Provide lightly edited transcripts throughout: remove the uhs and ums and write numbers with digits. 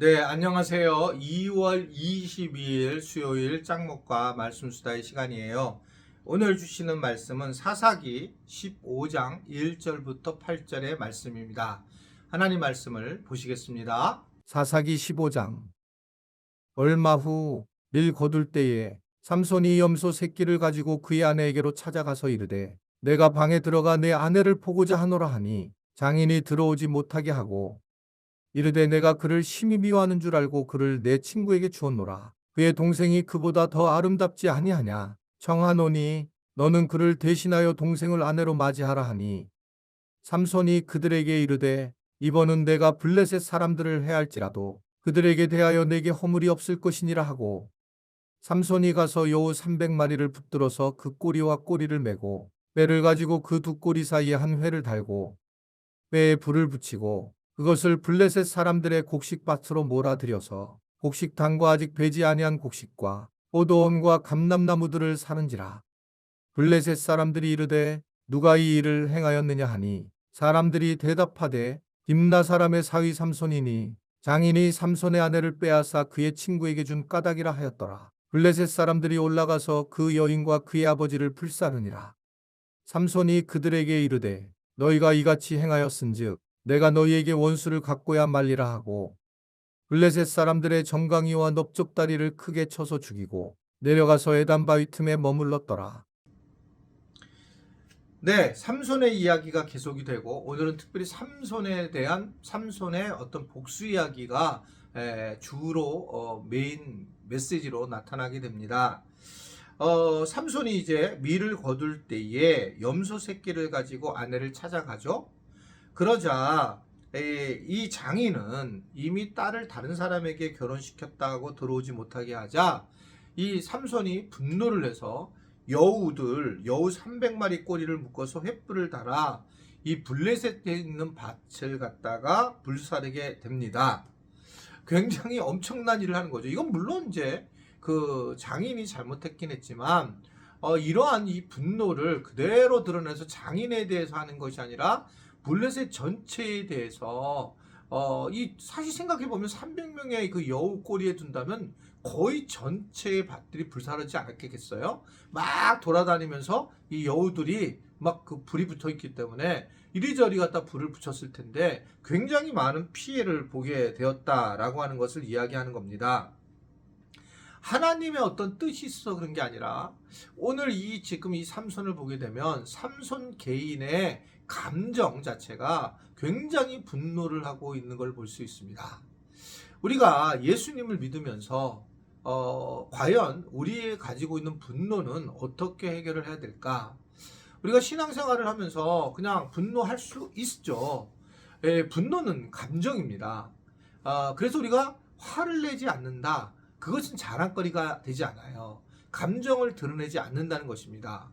네, 안녕하세요. 2월 22일 수요일 짱목과 말씀수다의 시간이에요. 오늘 주시는 말씀은 사사기 15장 1절부터 8절의 말씀입니다. 하나님 말씀을 보시겠습니다. 사사기 15장. 얼마 후 밀 거둘 때에 삼손이 염소 새끼를 가지고 그의 아내에게로 찾아가서 이르되 내가 방에 들어가 내 아내를 보고자 하노라 하니 장인이 들어오지 못하게 하고 이르되 내가 그를 심히 미워하는 줄 알고 그를 내 친구에게 주었노라. 그의 동생이 그보다 더 아름답지 아니하냐. 청하노니 너는 그를 대신하여 동생을 아내로 맞이하라 하니 삼손이 그들에게 이르되 이번은 내가 블레셋 사람들을 해할지라도 그들에게 대하여 내게 허물이 없을 것이니라 하고 삼손이 가서 여우 300마리를 붙들어서 그 꼬리와 꼬리를 메고 뼈를 가지고 그 두 꼬리 사이에 한 회를 달고 뼈에 불을 붙이고 그것을 블레셋 사람들의 곡식밭으로 몰아들여서 곡식당과 아직 배지 아니한 곡식과 포도원과 감람나무들을 사는지라. 블레셋 사람들이 이르되 누가 이 일을 행하였느냐 하니 사람들이 대답하되 딥나 사람의 사위 삼손이니 장인이 삼손의 아내를 빼앗아 그의 친구에게 준 까닭이라 하였더라. 블레셋 사람들이 올라가서 그 여인과 그의 아버지를 불사르니라. 삼손이 그들에게 이르되 너희가 이같이 행하였은즉 내가 너희에게 원수를 갚고야 말리라 하고 블레셋 사람들의 정강이와 넓적다리를 크게 쳐서 죽이고 내려가서 에단 바위 틈에 머물렀더라. 네, 삼손의 이야기가 계속이 되고 오늘은 특별히 삼손에 대한 삼손의 어떤 복수 이야기가 주로 메인 메시지로 나타나게 됩니다. 삼손이 이제 밀을 거둘 때에 염소 새끼를 가지고 아내를 찾아가죠. 그러자 이 장인은 이미 딸을 다른 사람에게 결혼시켰다고 들어오지 못하게 하자 이 삼손이 분노를 해서 여우 300마리 꼬리를 묶어서 횃불을 달아 이 블레셋에 있는 밭을 갖다가 불사르게 됩니다. 굉장히 엄청난 일을 하는 거죠. 이건 물론 이제 그 장인이 잘못했긴 했지만 이러한 이 분노를 그대로 드러내서 장인에 대해서 하는 것이 아니라 블레셋 전체에 대해서 이 사실 생각해 보면 300명의 그 여우 꼬리에 둔다면 거의 전체의 밭들이 불사르지 않았겠어요? 막 돌아다니면서 이 여우들이 막 그 불이 붙어 있기 때문에 이리저리 갖다 불을 붙였을 텐데 굉장히 많은 피해를 보게 되었다라고 하는 것을 이야기하는 겁니다. 하나님의 어떤 뜻이 있어 그런 게 아니라 오늘 지금 이 삼손을 보게 되면 삼손 개인의 감정 자체가 굉장히 분노를 하고 있는 걸 볼 수 있습니다. 우리가 예수님을 믿으면서 과연 우리의 가지고 있는 분노는 어떻게 해결을 해야 될까? 우리가 신앙생활을 하면서 그냥 분노할 수 있죠. 분노는 감정입니다. 그래서 우리가 화를 내지 않는다. 그것은 자랑거리가 되지 않아요. 감정을 드러내지 않는다는 것입니다.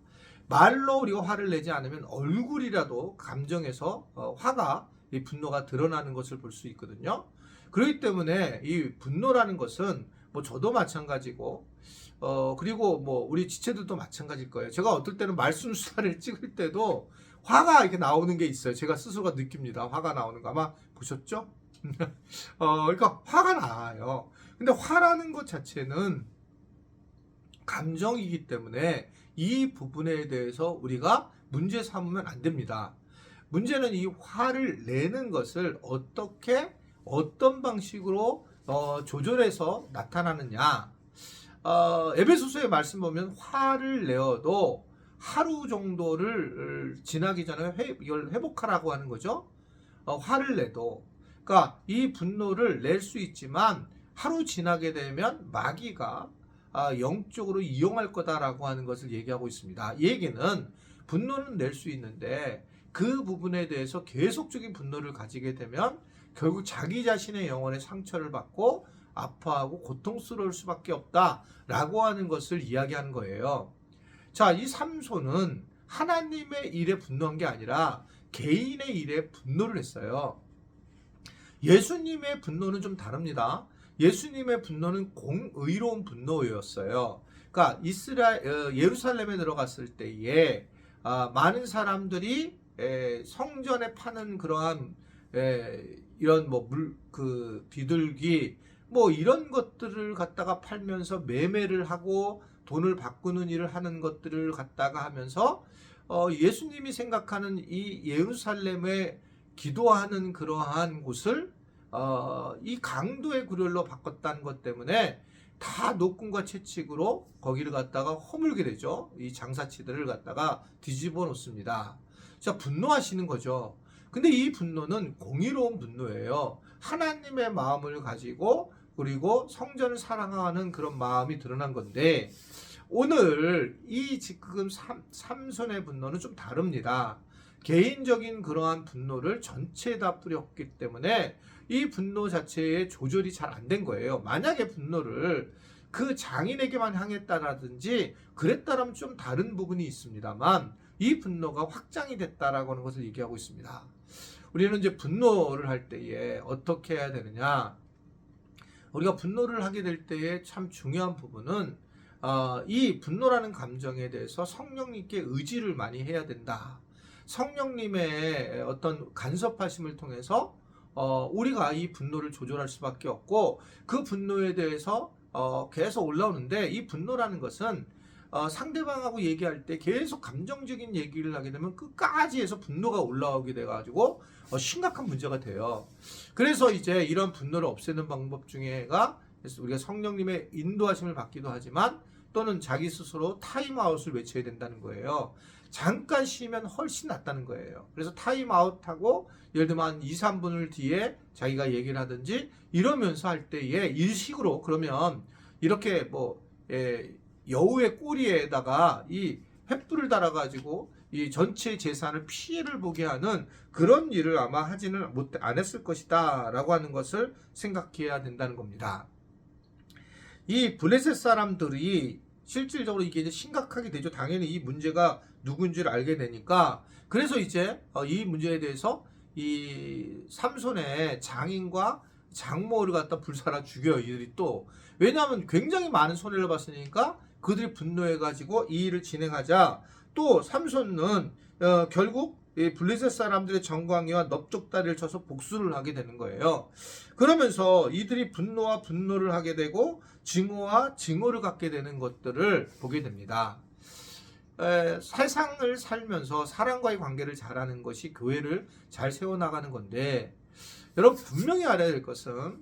말로 우리가 화를 내지 않으면 얼굴이라도 감정에서 화가, 이 분노가 드러나는 것을 볼 수 있거든요. 그렇기 때문에 이 분노라는 것은 뭐 저도 마찬가지고 그리고 뭐 우리 지체들도 마찬가지일 거예요. 제가 어떨 때는 말씀 수다를 찍을 때도 화가 이렇게 나오는 게 있어요. 제가 스스로가 느낍니다. 화가 나오는 거 아마 보셨죠? 그러니까 화가 나요. 근데 화라는 것 자체는 감정이기 때문에 이 부분에 대해서 우리가 문제 삼으면 안 됩니다. 문제는 이 화를 내는 것을 어떤 방식으로 조절해서 나타나느냐. 에베소서의 말씀 보면 화를 내어도 하루 정도를 지나기 전에 이걸 회복하라고 하는 거죠. 화를 내도. 그러니까 이 분노를 낼 수 있지만 하루 지나게 되면 마귀가 영적으로 이용할 거다라고 하는 것을 얘기하고 있습니다. 이 얘기는 분노는 낼 수 있는데 그 부분에 대해서 계속적인 분노를 가지게 되면 결국 자기 자신의 영혼의 상처를 받고 아파하고 고통스러울 수밖에 없다라고 하는 것을 이야기하는 거예요. 자, 이 삼손은 하나님의 일에 분노한 게 아니라 개인의 일에 분노를 했어요. 예수님의 분노는 좀 다릅니다. 예수님의 분노는 공의로운 분노였어요. 그러니까 예루살렘에 들어갔을 때에 많은 사람들이 성전에 파는 그러한 이런 뭐 비둘기 뭐 이런 것들을 갖다가 팔면서 매매를 하고 돈을 바꾸는 일을 하는 것들을 갖다가 하면서 예수님이 생각하는 이 예루살렘에 기도하는 그러한 곳을 이 강도의 구렬로 바꿨다는 것 때문에 다 노금과 채찍으로 거기를 갖다가 허물게 되죠. 이 장사치들을 갖다가 뒤집어 놓습니다. 자, 분노하시는 거죠. 근데 이 분노는 공의로운 분노예요. 하나님의 마음을 가지고 그리고 성전을 사랑하는 그런 마음이 드러난 건데, 오늘 이 지금 삼손의 분노는 좀 다릅니다. 개인적인 그러한 분노를 전체에다 뿌렸기 때문에 이 분노 자체의 조절이 잘 안 된 거예요. 만약에 분노를 그 장인에게만 향했다라든지 그랬다라면 좀 다른 부분이 있습니다만, 이 분노가 확장이 됐다라고 하는 것을 얘기하고 있습니다. 우리는 이제 분노를 할 때에 어떻게 해야 되느냐, 우리가 분노를 하게 될 때에 참 중요한 부분은 이 분노라는 감정에 대해서 성령님께 의지를 많이 해야 된다. 성령님의 어떤 간섭하심을 통해서 우리가 이 분노를 조절할 수밖에 없고, 그 분노에 대해서 계속 올라오는데, 이 분노라는 것은 상대방하고 얘기할 때 계속 감정적인 얘기를 하게 되면 끝까지 해서 분노가 올라오게 돼가지고 심각한 문제가 돼요. 그래서 이제 이런 분노를 없애는 방법 중에가 우리가 성령님의 인도하심을 받기도 하지만, 또는 자기 스스로 타임아웃을 외쳐야 된다는 거예요. 잠깐 쉬면 훨씬 낫다는 거예요. 그래서 타임아웃하고 예를 들면 한 2, 3분을 뒤에 자기가 얘기를 하든지 이러면서 할 때에 일식으로, 그러면 이렇게 뭐 여우의 꼬리에다가 이 횃불을 달아가지고 이 전체 재산을 피해를 보게 하는 그런 일을 아마 하지는 안 했을 것이다 라고 하는 것을 생각해야 된다는 겁니다. 이 블레셋 사람들이 실질적으로 이게 이제 심각하게 되죠. 당연히 이 문제가 누군지를 알게 되니까. 그래서 이제 이 문제에 대해서 이 삼손의 장인과 장모를 갖다 불살아 죽여요, 이들이 또. 왜냐하면 굉장히 많은 손해를 봤으니까 그들이 분노해가지고 이 일을 진행하자, 또 삼손은 결국 이 블레셋 사람들의 정광이와 넓적다리를 쳐서 복수를 하게 되는 거예요. 그러면서 이들이 분노와 분노를 하게 되고 증오와 증오를 갖게 되는 것들을 보게 됩니다. 세상을 살면서 사람과의 관계를 잘하는 것이 교회를 잘 세워나가는 건데, 여러분 분명히 알아야 될 것은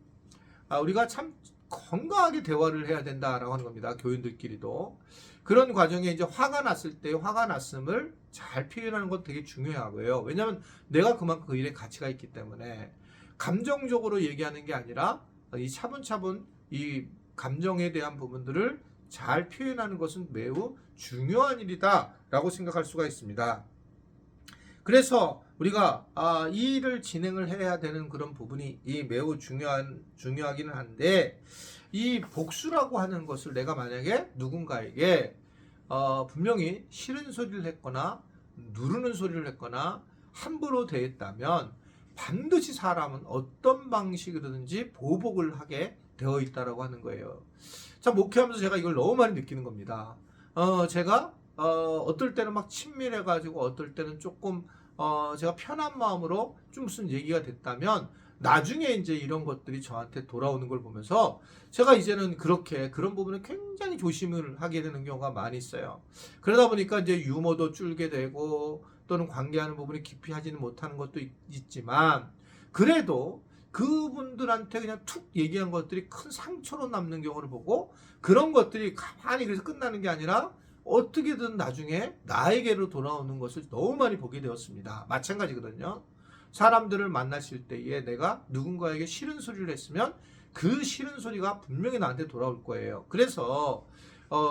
우리가 참 건강하게 대화를 해야 된다라고 하는 겁니다. 교인들끼리도. 그런 과정에 이제 화가 났을 때 화가 났음을 잘 표현하는 것 되게 중요하고요. 왜냐하면 내가 그만큼 그 일에 가치가 있기 때문에 감정적으로 얘기하는 게 아니라 이 차분차분 이 감정에 대한 부분들을 잘 표현하는 것은 매우 중요한 일이다라고 생각할 수가 있습니다. 그래서 우리가 이 일을 진행을 해야 되는 그런 부분이 매우 중요하기는 한데, 이 복수라고 하는 것을 내가 만약에 누군가에게 분명히 싫은 소리를 했거나 누르는 소리를 했거나 함부로 대했다면 반드시 사람은 어떤 방식이든지 보복을 하게 되어 있다라고 하는 거예요. 참 목회하면서 제가 이걸 너무 많이 느끼는 겁니다. 제가 어떨 때는 막 친밀해가지고 어떨 때는 조금 제가 편한 마음으로 좀 무슨 얘기가 됐다면 나중에 이제 이런 것들이 저한테 돌아오는 걸 보면서 제가 이제는 그런 부분에 굉장히 조심을 하게 되는 경우가 많이 있어요. 그러다 보니까 이제 유머도 줄게 되고 또는 관계하는 부분이 깊이 하지는 못하는 것도 있지만, 그래도 그분들한테 그냥 툭 얘기한 것들이 큰 상처로 남는 경우를 보고, 그런 것들이 가만히 그래서 끝나는 게 아니라 어떻게든 나중에 나에게로 돌아오는 것을 너무 많이 보게 되었습니다. 마찬가지거든요. 사람들을 만났을 때에 내가 누군가에게 싫은 소리를 했으면 그 싫은 소리가 분명히 나한테 돌아올 거예요. 그래서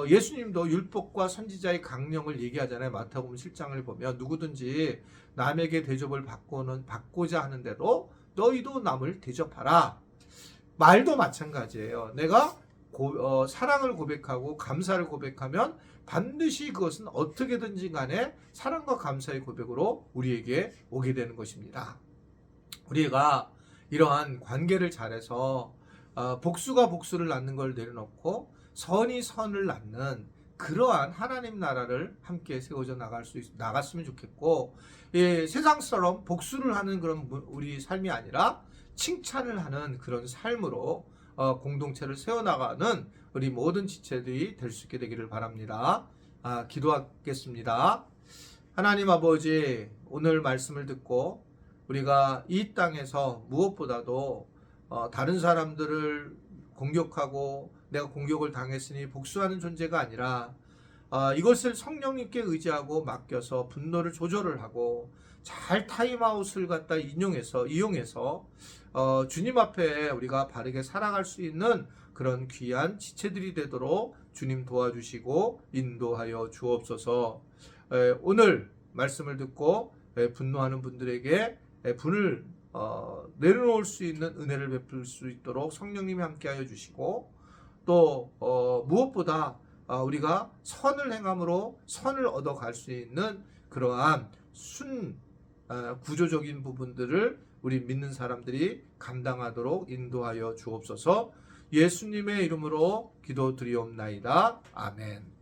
예수님도 율법과 선지자의 강령을 얘기하잖아요. 마태복음 7장을 보면 누구든지 남에게 대접을 받고자 하는 대로 너희도 남을 대접하라. 말도 마찬가지예요. 내가 사랑을 고백하고 감사를 고백하면 반드시 그것은 어떻게든지 간에 사랑과 감사의 고백으로 우리에게 오게 되는 것입니다. 우리가 이러한 관계를 잘해서 복수가 복수를 낳는 걸 내려놓고 선이 선을 낳는 그러한 하나님 나라를 함께 세워져 나갔으면 좋겠고, 세상처럼 복수를 하는 그런 우리 삶이 아니라 칭찬을 하는 그런 삶으로 공동체를 세워나가는 우리 모든 지체들이 될 수 있게 되기를 바랍니다. 기도하겠습니다. 하나님 아버지, 오늘 말씀을 듣고 우리가 이 땅에서 무엇보다도 다른 사람들을 공격하고 내가 공격을 당했으니 복수하는 존재가 아니라 이것을 성령님께 의지하고 맡겨서 분노를 조절을 하고 잘 타임아웃을 갖다 이용해서 주님 앞에 우리가 바르게 살아갈 수 있는 그런 귀한 지체들이 되도록 주님 도와주시고 인도하여 주옵소서. 오늘 말씀을 듣고 분노하는 분들에게 분을 내려놓을 수 있는 은혜를 베풀 수 있도록 성령님이 함께하여 주시고 또 무엇보다 우리가 선을 행함으로 선을 얻어갈 수 있는 그러한 구조적인 부분들을 우리 믿는 사람들이 감당하도록 인도하여 주옵소서. 예수님의 이름으로 기도드리옵나이다. 아멘.